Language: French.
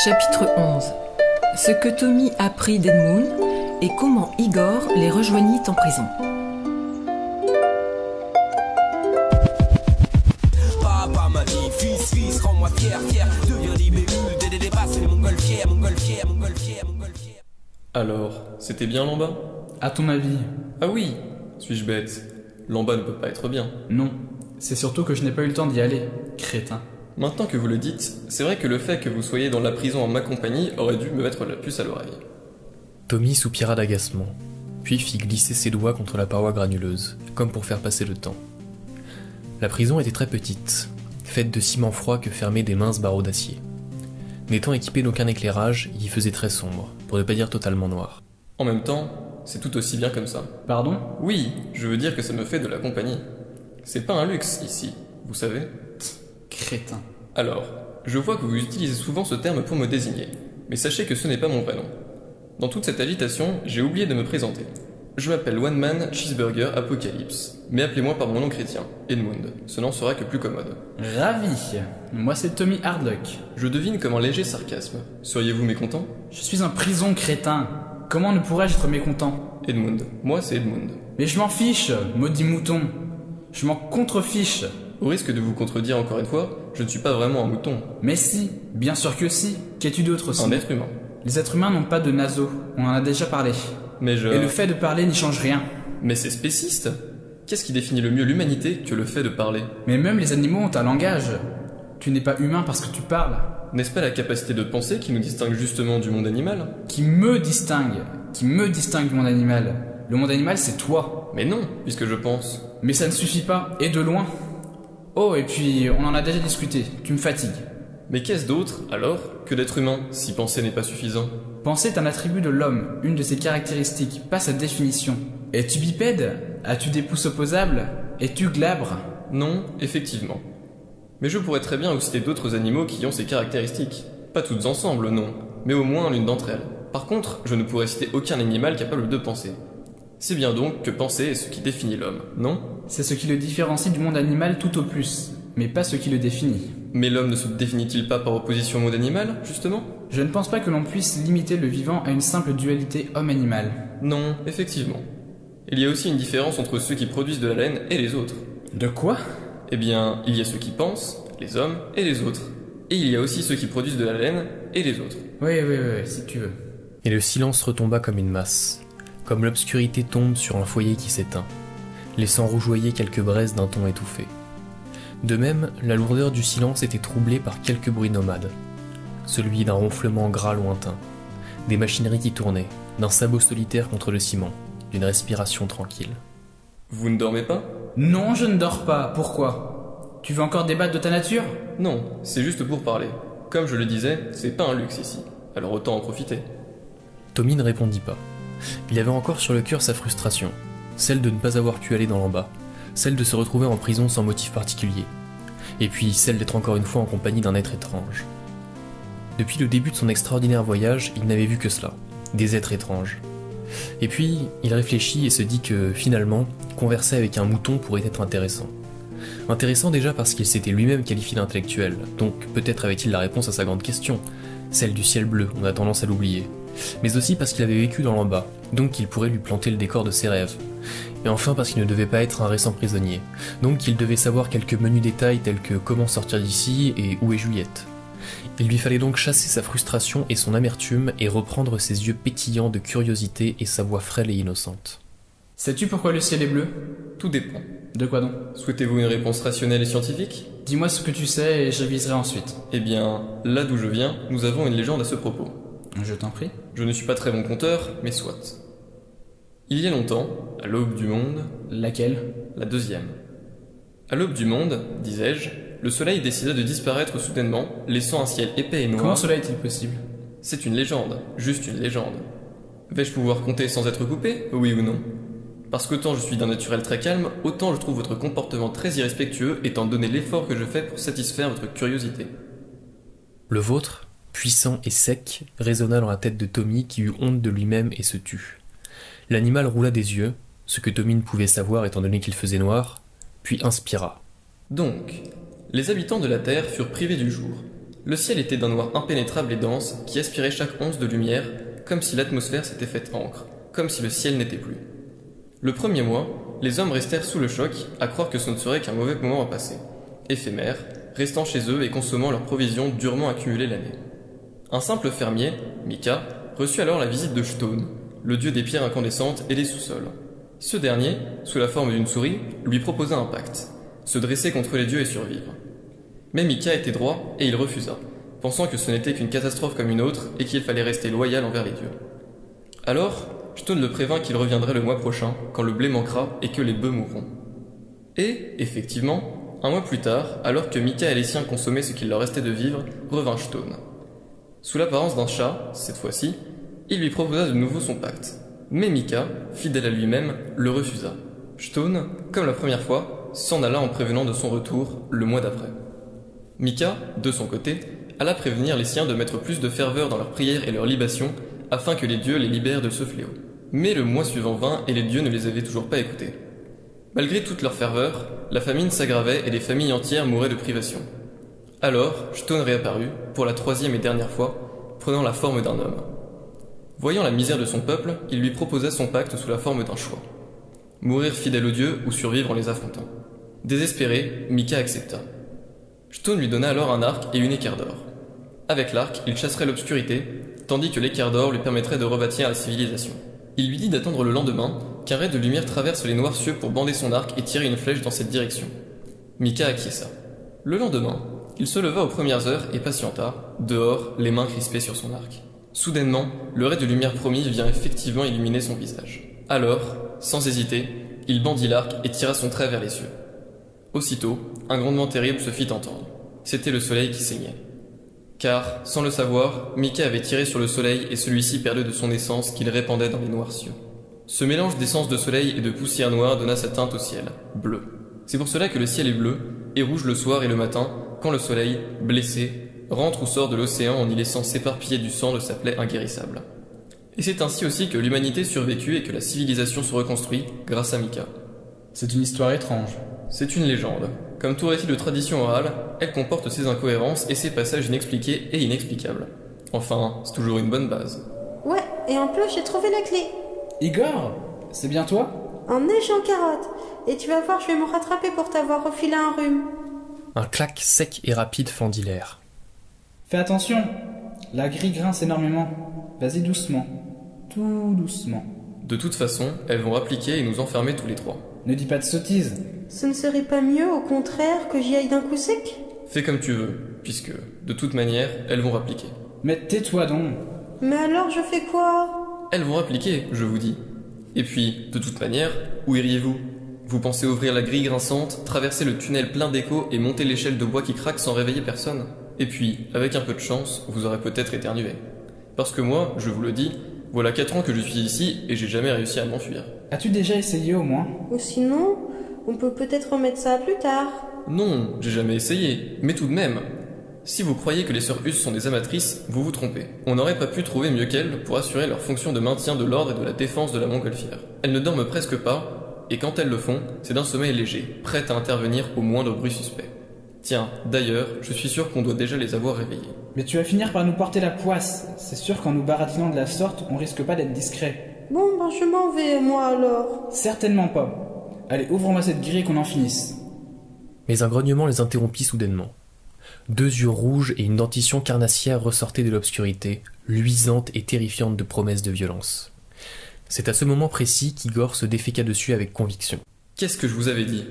Chapitre 11. Ce que Tommy apprit d'Edmund et comment Igor les rejoignit en prison. Papa m'a dit, fils, rends-moi fier, deviens libellule, dépasser les mongols fiers. Alors, c'était bien l'en bas? À ton avis? Ah oui, suis-je bête? L'en bas ne peut pas être bien. Non. C'est surtout que je n'ai pas eu le temps d'y aller, crétin. Maintenant que vous le dites, c'est vrai que le fait que vous soyez dans la prison en ma compagnie aurait dû me mettre la puce à l'oreille. Tommy soupira d'agacement, puis fit glisser ses doigts contre la paroi granuleuse, comme pour faire passer le temps. La prison était très petite, faite de ciment froid que fermaient des minces barreaux d'acier. N'étant équipée d'aucun éclairage, il y faisait très sombre, pour ne pas dire totalement noir. En même temps, c'est tout aussi bien comme ça. Pardon? Oui, je veux dire que ça me fait de la compagnie. C'est pas un luxe, ici, vous savez? Crétin. Alors, je vois que vous utilisez souvent ce terme pour me désigner, mais sachez que ce n'est pas mon vrai nom. Dans toute cette agitation, j'ai oublié de me présenter. Je m'appelle One Man Cheeseburger Apocalypse, mais appelez-moi par mon nom chrétien, Edmund, ce nom sera que plus commode. Ravi. Moi c'est Tommy Hardluck. Je devine comme un léger sarcasme. Seriez-vous mécontent? Je suis en prison, crétin. Comment ne pourrais-je être mécontent? Edmund, moi c'est Edmund. Mais je m'en fiche, maudit mouton. Je m'en contrefiche. Au risque de vous contredire encore une fois, je ne suis pas vraiment un mouton. Mais si, bien sûr que si. Qu'es-tu d'autre aussi? Un être humain. Les êtres humains n'ont pas de naseaux, on en a déjà parlé. Mais Et le fait de parler n'y change rien. Mais c'est spéciste. Qu'est-ce qui définit le mieux l'humanité que le fait de parler? Mais même les animaux ont un langage. Tu n'es pas humain parce que tu parles. N'est-ce pas la capacité de penser qui nous distingue justement du monde animal? Qui me distingue du monde animal. Le monde animal c'est toi. Mais non, puisque je pense. Mais ça ne suffit pas, et de loin. Oh, et puis on en a déjà discuté, tu me fatigues. Mais qu'est-ce d'autre, alors, que d'être humain, si penser n'est pas suffisant? Penser est un attribut de l'homme, une de ses caractéristiques, pas sa définition. Es-tu bipède? As-tu des pouces opposables? Es-tu glabre? Non, effectivement. Mais je pourrais très bien vous citer d'autres animaux qui ont ces caractéristiques. Pas toutes ensemble, non, mais au moins l'une d'entre elles. Par contre, je ne pourrais citer aucun animal capable de penser. C'est bien donc que penser est ce qui définit l'homme, non? C'est ce qui le différencie du monde animal tout au plus, mais pas ce qui le définit. Mais l'homme ne se définit-il pas par opposition au monde animal, justement? Je ne pense pas que l'on puisse limiter le vivant à une simple dualité homme-animal. Non, effectivement. Il y a aussi une différence entre ceux qui produisent de la laine et les autres. De quoi? Eh bien, il y a ceux qui pensent, les hommes, et les autres. Et il y a aussi ceux qui produisent de la laine et les autres. Oui, si tu veux. Et le silence retomba comme une masse, comme l'obscurité tombe sur un foyer qui s'éteint, laissant rougeoyer quelques braises d'un ton étouffé. De même, la lourdeur du silence était troublée par quelques bruits nomades, celui d'un ronflement gras lointain, des machineries qui tournaient, d'un sabot solitaire contre le ciment, d'une respiration tranquille. Vous ne dormez pas? Non, je ne dors pas. Pourquoi? Tu veux encore débattre de ta nature? Non, c'est juste pour parler. Comme je le disais, c'est pas un luxe ici, alors autant en profiter. Tommy ne répondit pas. Il avait encore sur le cœur sa frustration, celle de ne pas avoir pu aller dans l'en bas, celle de se retrouver en prison sans motif particulier, et puis celle d'être encore une fois en compagnie d'un être étrange. Depuis le début de son extraordinaire voyage, il n'avait vu que cela, des êtres étranges. Et puis, il réfléchit et se dit que, finalement, converser avec un mouton pourrait être intéressant. Intéressant déjà parce qu'il s'était lui-même qualifié d'intellectuel, donc peut-être avait-il la réponse à sa grande question, celle du ciel bleu, on a tendance à l'oublier. Mais aussi parce qu'il avait vécu dans l'en bas, donc qu'il pourrait lui planter le décor de ses rêves. Et enfin parce qu'il ne devait pas être un récent prisonnier, donc qu'il devait savoir quelques menus détails tels que comment sortir d'ici et où est Juliette. Il lui fallait donc chasser sa frustration et son amertume et reprendre ses yeux pétillants de curiosité et sa voix frêle et innocente. Sais-tu pourquoi le ciel est bleu? Tout dépend. De quoi donc? Souhaitez-vous une réponse rationnelle et scientifique? Dis-moi ce que tu sais et j'aviserai ensuite. Eh bien, là d'où je viens, nous avons une légende à ce propos. Je t'en prie. Je ne suis pas très bon conteur, mais soit. Il y a longtemps, à l'aube du monde... Laquelle? La deuxième. À l'aube du monde, disais-je, le soleil décida de disparaître soudainement, laissant un ciel épais et noir... Comment cela est-il possible? C'est une légende, juste une légende. Vais-je pouvoir compter sans être coupé, oui ou non? Parce qu'autant je suis d'un naturel très calme, autant je trouve votre comportement très irrespectueux étant donné l'effort que je fais pour satisfaire votre curiosité. Le vôtre, puissant et sec, résonna dans la tête de Tommy qui eut honte de lui-même et se tut. L'animal roula des yeux, ce que Tommy ne pouvait savoir étant donné qu'il faisait noir, puis inspira. Donc, les habitants de la Terre furent privés du jour. Le ciel était d'un noir impénétrable et dense qui aspirait chaque once de lumière, comme si l'atmosphère s'était faite encre, comme si le ciel n'était plus. Le premier mois, les hommes restèrent sous le choc, à croire que ce ne serait qu'un mauvais moment à passer, éphémère, restant chez eux et consommant leurs provisions durement accumulées l'année. Un simple fermier, Mika, reçut alors la visite de Stone, le dieu des pierres incandescentes et des sous-sols. Ce dernier, sous la forme d'une souris, lui proposa un pacte, se dresser contre les dieux et survivre. Mais Mika était droit et il refusa, pensant que ce n'était qu'une catastrophe comme une autre et qu'il fallait rester loyal envers les dieux. Alors, Stone le prévint qu'il reviendrait le mois prochain, quand le blé manquera et que les bœufs mourront. Et, effectivement, un mois plus tard, alors que Mika et les siens consommaient ce qu'il leur restait de vivre, revint Stone. Sous l'apparence d'un chat, cette fois-ci, il lui proposa de nouveau son pacte. Mais Mika, fidèle à lui-même, le refusa. Stone, comme la première fois, s'en alla en prévenant de son retour le mois d'après. Mika, de son côté, alla prévenir les siens de mettre plus de ferveur dans leurs prières et leurs libations afin que les dieux les libèrent de ce fléau. Mais le mois suivant vint et les dieux ne les avaient toujours pas écoutés. Malgré toute leur ferveur, la famine s'aggravait et des familles entières mouraient de privation. Alors, Stone réapparut, pour la troisième et dernière fois, prenant la forme d'un homme. Voyant la misère de son peuple, il lui proposa son pacte sous la forme d'un choix. Mourir fidèle aux dieux ou survivre en les affrontant. Désespéré, Mika accepta. Stone lui donna alors un arc et une équerre d'or. Avec l'arc, il chasserait l'obscurité, tandis que l'équerre d'or lui permettrait de rebâtir la civilisation. Il lui dit d'attendre le lendemain, qu'un ray de lumière traverse les noirs cieux pour bander son arc et tirer une flèche dans cette direction. Mika acquiesça. Le lendemain, il se leva aux premières heures et patienta, dehors, les mains crispées sur son arc. Soudainement, le ray de lumière promis vient effectivement illuminer son visage. Alors, sans hésiter, il bandit l'arc et tira son trait vers les cieux. Aussitôt, un grondement terrible se fit entendre. C'était le soleil qui saignait. Car, sans le savoir, Mika avait tiré sur le soleil et celui-ci perdait de son essence qu'il répandait dans les noirs cieux. Ce mélange d'essence de soleil et de poussière noire donna sa teinte au ciel, bleu. C'est pour cela que le ciel est bleu, et rouge le soir et le matin, quand le soleil, blessé, rentre ou sort de l'océan en y laissant s'éparpiller du sang de sa plaie inguérissable. Et c'est ainsi aussi que l'humanité survécut et que la civilisation se reconstruit grâce à Mika. C'est une histoire étrange. C'est une légende. Comme tout récit de tradition orale, elle comporte ses incohérences et ses passages inexpliqués et inexplicables. Enfin, c'est toujours une bonne base. Ouais, et en plus j'ai trouvé la clé. Igor, c'est bien toi? En neige en carotte. Et tu vas voir, je vais me rattraper pour t'avoir refilé un rhume. Un claque sec et rapide fendit l'air. Fais attention, la grille grince énormément. Vas-y doucement, tout doucement. De toute façon, elles vont appliquer et nous enfermer tous les trois. Ne dis pas de sottises. Ce ne serait pas mieux, au contraire, que j'y aille d'un coup sec? Fais comme tu veux, puisque, de toute manière, elles vont rappliquer. Mais tais-toi donc. Mais alors je fais quoi? Elles vont appliquer, je vous dis. Et puis, de toute manière, où iriez-vous? Vous pensez ouvrir la grille grinçante, traverser le tunnel plein d'échos et monter l'échelle de bois qui craque sans réveiller personne? Et puis, avec un peu de chance, vous aurez peut-être éternué. Parce que moi, je vous le dis, voilà 4 ans que je suis ici et j'ai jamais réussi à m'enfuir. As-tu déjà essayé au moins? Ou sinon, on peut peut-être remettre ça plus tard. Non, j'ai jamais essayé, mais tout de même. Si vous croyez que les sœurs Hus sont des amatrices, vous vous trompez. On n'aurait pas pu trouver mieux qu'elles pour assurer leur fonction de maintien de l'ordre et de la défense de la montgolfière. Elles ne dorment presque pas, et quand elles le font, c'est d'un sommeil léger, prêt à intervenir au moindre bruit suspect. Tiens, d'ailleurs, je suis sûr qu'on doit déjà les avoir réveillées. Mais tu vas finir par nous porter la poisse. C'est sûr qu'en nous baratinant de la sorte, on risque pas d'être discret. Bon, ben je m'en vais, moi alors. Certainement pas. Allez, ouvre-moi cette grille qu'on en finisse. Mais un grognement les interrompit soudainement. 2 yeux rouges et une dentition carnassière ressortaient de l'obscurité, luisante et terrifiante de promesses de violence. C'est à ce moment précis qu'Igor se déféqua dessus avec conviction. Qu'est-ce que je vous avais dit?